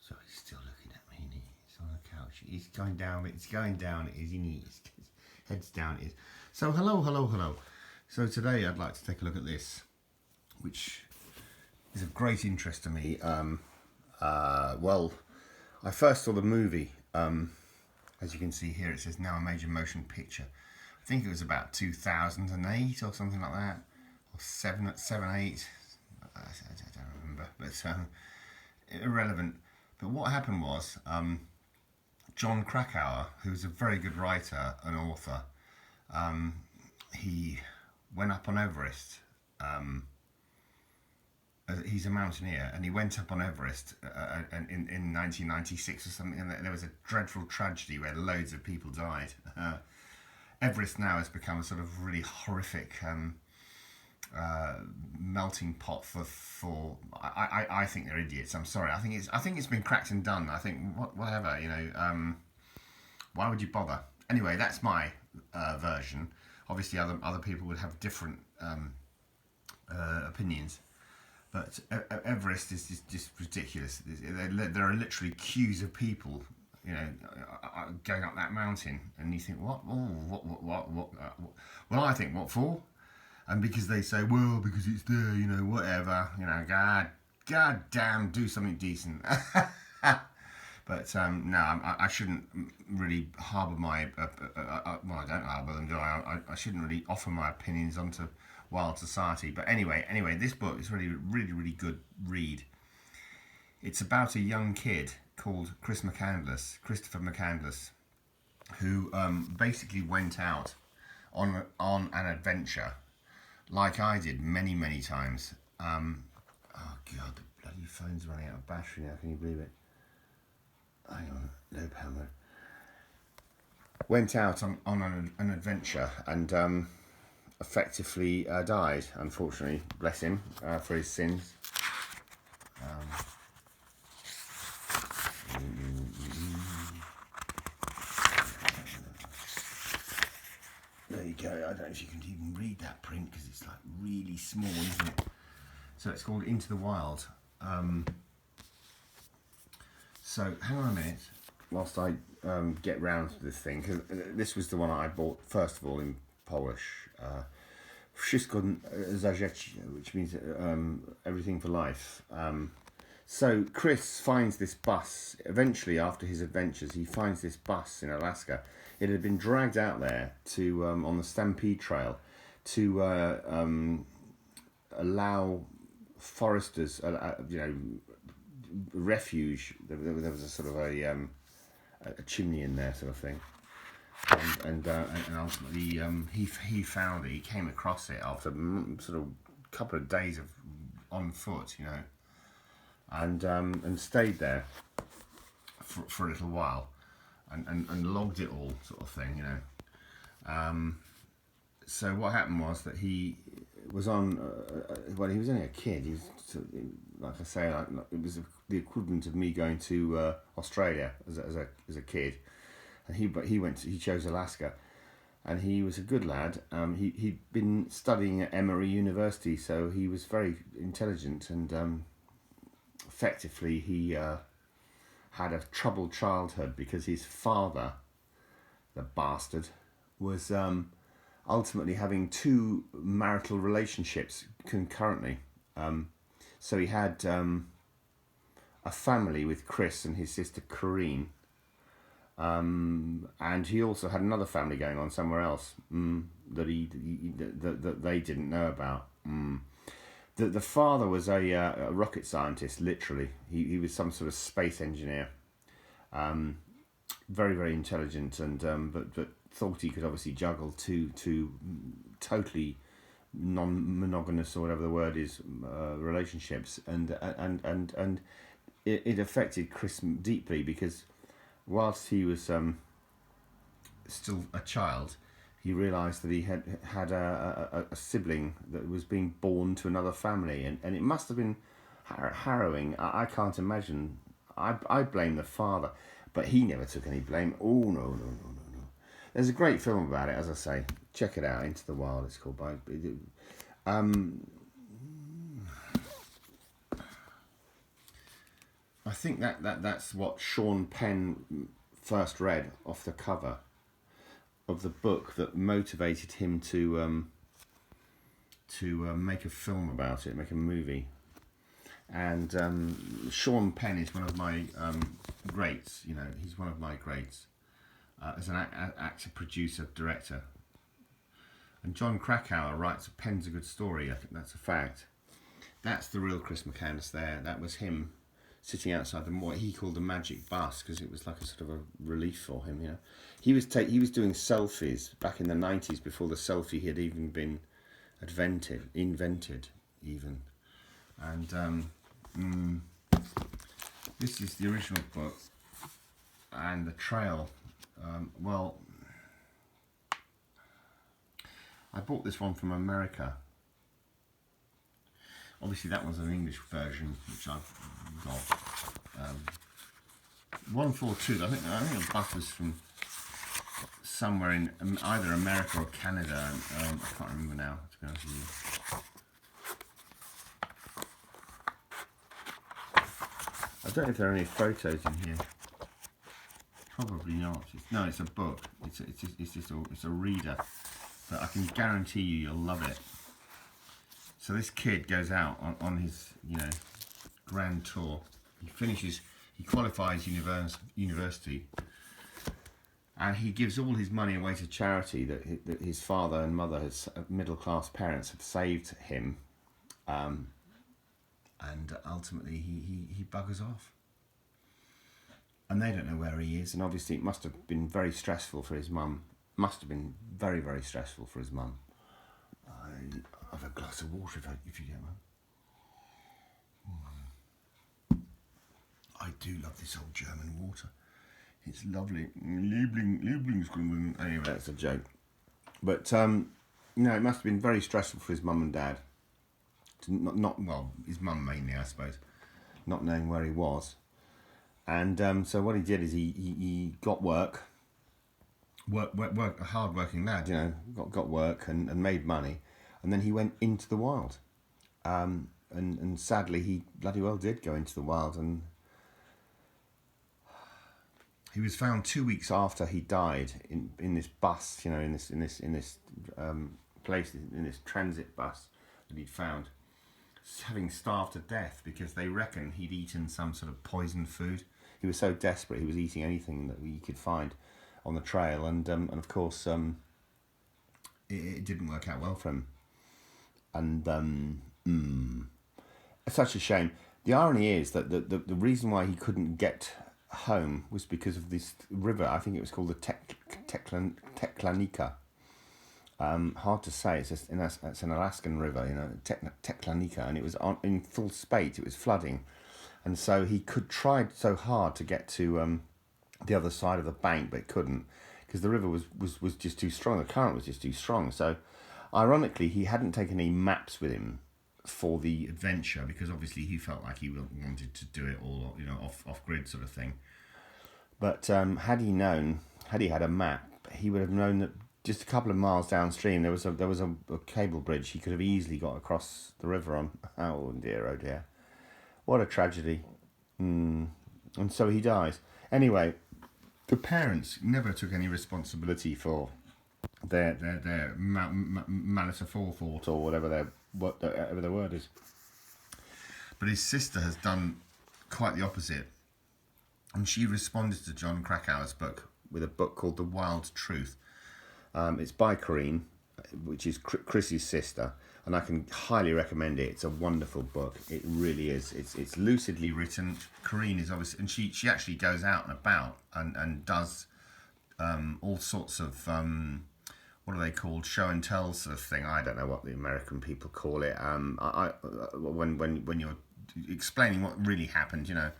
So he's still looking at me. He's on the couch. He's going down. It's going down. His knees. His head's down. His. So hello. So today I'd like to take a look at this, which is of great interest to me. Well, I first saw the movie. As you can see here, it says now a major motion picture. I think it was about 2008 or something like that, or 7, 8. I don't remember, but irrelevant. But what happened was, John Krakauer, who's a very good writer and author, he went up on Everest. He's a mountaineer, and he went up on Everest in 1996 or something, and there was a dreadful tragedy where loads of people died. Everest now has become a sort of really horrific melting pot for I think they're idiots. I'm sorry. I think it's been cracked and done. I think whatever, why would you bother? Anyway, that's my version. Obviously, other people would have different opinions. But Everest is just ridiculous. There are literally queues of people, going up that mountain, and you think, what? Oh, what? Well, I think, what for? And because they say, well, because it's there, whatever, God damn, do something decent. But no, I shouldn't really harbour my, well, I don't harbour them, do I? I shouldn't really offer my opinions onto wild society. But anyway, this book is really good read. It's about a young kid called Christopher McCandless, who basically went out on an adventure, like I did many times. Oh God, the bloody phone's running out of battery now. Can you believe it? Hang on, no power mode. Went out on an adventure and effectively died, unfortunately. Bless him for his sins. There you go. I don't know if you can even read that print because it's like really small, isn't it? So it's called Into the Wild. So hang on a minute whilst I get round to this thing, because this was the one I bought first of all in Polish. Wszystko za życie, which means everything for life. So Chris finds this bus. Eventually, after his adventures, he finds this bus in Alaska. It had been dragged out there to on the Stampede Trail to allow foresters, refuge. There was a sort of a chimney in there, sort of thing. And ultimately, he found it. He came across it after sort of a couple of days of on foot, and stayed there for a little while, and logged it all, sort of thing, So what happened was that he was on. Well, he was only a kid. He was, like I say, it was the equivalent of me going to Australia as a kid. And he chose Alaska, and he was a good lad. He'd been studying at Emory University, so he was very intelligent, and effectively he had a troubled childhood because his father, the bastard, was ultimately having 2 marital relationships concurrently. So he had a family with Chris and his sister Corrine. And he also had another family going on somewhere else that that they didn't know about. The father was a rocket scientist, literally. He was some sort of space engineer, very intelligent, and but thought he could obviously juggle two totally non-monogamous, or whatever the word is, relationships, and it affected Chris deeply because, whilst he was still a child, he realised that he had a sibling that was being born to another family, and it must have been harrowing. I can't imagine. I blame the father, but he never took any blame. Oh, no. There's a great film about it, as I say. Check it out, Into the Wild, it's called. I think that's what Sean Penn first read off the cover of the book that motivated him to make a film about it, make a movie. And Sean Penn is one of my greats. You know, he's one of my greats as an actor, producer, director. And John Krakauer writes, pens a good story. I think that's a fact. That's the real Chris McCandless there. That was him sitting outside what he called the magic bus, because it was like a sort of a relief for him. You know, he was doing selfies back in the 90s before the selfie had even been invented even. And this is the original book, and the trail. Well, I bought this one from America. Obviously that one's an English version, which I've got. 142, I think the bus was from somewhere in either America or Canada. I can't remember now, to be honest with you. I don't know if there are any photos in here. Probably not. No, it's a book. It's a reader. But I can guarantee you'll love it. So this kid goes out on his, you know, grand tour. He qualifies university, and he gives all his money away to charity that his father and mother, his middle-class parents, had saved him. And ultimately he buggers off. And they don't know where he is, and obviously it must have been very stressful for his mum. Must have been very, very stressful for his mum. I'll have a glass of water if you don't mind. I do love this old German water. It's lovely. Lieblingsgrün. Anyway, that's a joke. But you know, it must have been very stressful for his mum and dad. Well, his mum mainly, I suppose, not knowing where he was. And so what he did is he got work, a hard-working lad, you know, got work and made money, and then he went into the wild. And sadly, he bloody well did go into the wild, and he was found 2 weeks after he died in this bus, you know, in this place, in this transit bus that he'd found, having starved to death because they reckon he'd eaten some sort of poisoned food. He was so desperate, he was eating anything that he could find on the trail, and of course it didn't work out well for him. And it's such a shame. The irony is that the reason why he couldn't get home was because of this river. I think it was called the Teklanika. Hard to say. It's an Alaskan river, you know, Teklanika, and it was in full spate. It was flooding, and so he tried so hard to get to the other side of the bank, but couldn't, because the river was just too strong. The current was just too strong. So, ironically, he hadn't taken any maps with him for the adventure, because obviously he felt like he wanted to do it all, you know, off grid sort of thing. But had he had a map, he would have known that just a couple of miles downstream there was a cable bridge he could have easily got across the river on. Oh dear, what a tragedy. And so he dies. Anyway, the parents never took any responsibility for their malice aforethought, or whatever the word is. But his sister has done quite the opposite, and she responded to John Krakauer's book with a book called The Wild Truth. It's by Corrine, which is Chrissy's sister, and I can highly recommend it. It's a wonderful book. It really is. It's lucidly written. Corrine is obviously, and she actually goes out and about and does all sorts of what are they called, show and tell sort of thing. I don't know what the American people call it. When you're explaining what really happened, you know.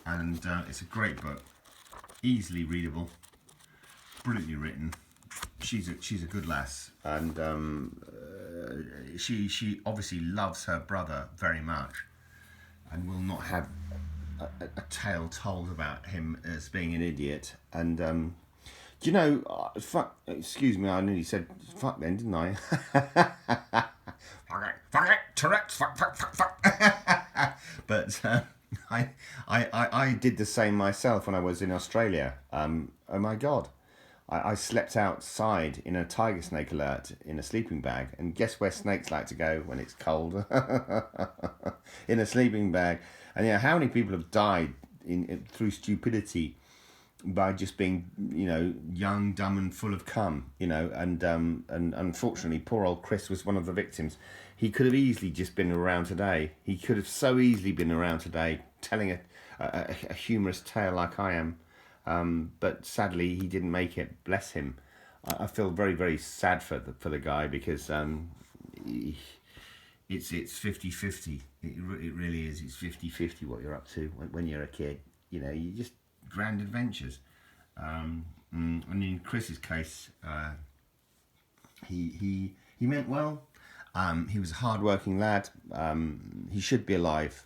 And it's a great book, easily readable, brilliantly written. She's a good lass, and she obviously loves her brother very much, and will not have a tale told about him as being an idiot. And do you know? Fuck. Excuse me. I nearly said fuck then, didn't I? Fuck it. Tourette's. Fuck. But I did the same myself when I was in Australia. Oh my God. I slept outside in a tiger snake alert in a sleeping bag. And guess where snakes like to go when it's cold? In a sleeping bag. And how many people have died through stupidity by just being, young, dumb, and full of cum, and unfortunately, poor old Chris was one of the victims. He could have easily just been around today. He could have so easily been around today, telling a humorous tale like I am, but sadly, he didn't make it. Bless him. I feel very, very sad for the guy because it's 50-50. It really is. It's 50-50 what you're up to when you're a kid. You just grand adventures. And in Chris's case, he meant well. He was a hard-working lad. He should be alive.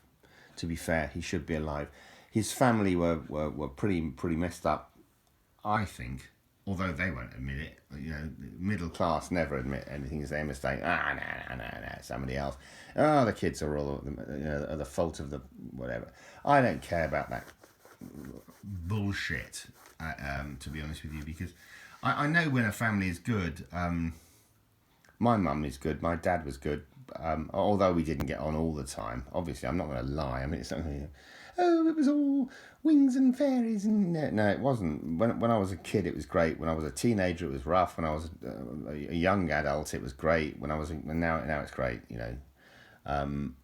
To be fair, he should be alive. His family were pretty messed up, I think. Although they won't admit it. Middle class never admit anything is their mistake. No, somebody else. Oh, the kids are all are the fault of the whatever. I don't care about that bullshit, to be honest with you, because I know when a family is good. My mum is good, my dad was good, although we didn't get on all the time. Obviously, I'm not going to lie. I mean, it's not it was all wings and fairies, and no, it wasn't. When I was a kid, it was great. When I was a teenager, it was rough. When I was a young adult, it was great. Now it's great.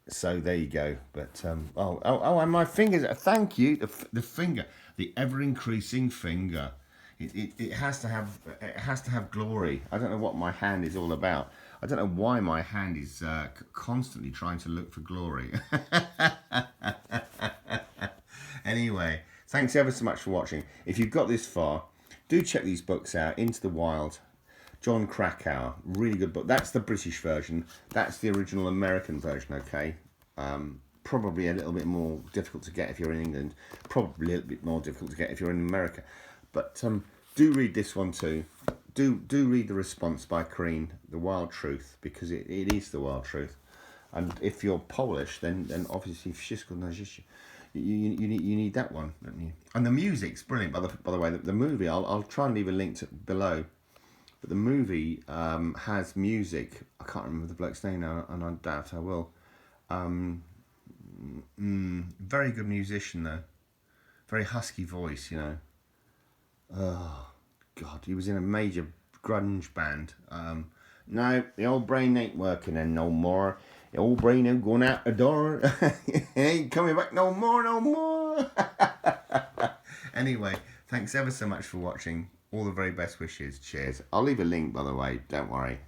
So there you go. But and my fingers. Thank you. The finger, the ever increasing finger. It has to have glory. I don't know what my hand is all about. I don't know why my hand is constantly trying to look for glory. Anyway, thanks ever so much for watching. If you've got this far, do check these books out. Into the Wild, John Krakauer, really good book. That's the British version. That's the original American version, okay? Probably a little bit more difficult to get if you're in England. Probably a little bit more difficult to get if you're in America. But do read this one too. Do read The Response by Karine, The Wild Truth, because it is the wild truth. And if you're Polish, then obviously you need that one, don't you? And the music's brilliant. By the way, the movie, I'll try and leave a link below. But the movie has music. I can't remember the bloke's name now, and I doubt I will. Very good musician though. Very husky voice, Oh God, he was in a major grunge band. No, the old brain ain't working and no more. The old brain ain't going out the door. It ain't coming back no more. Anyway, thanks ever so much for watching. All the very best wishes. Cheers. I'll leave a link, by the way. Don't worry.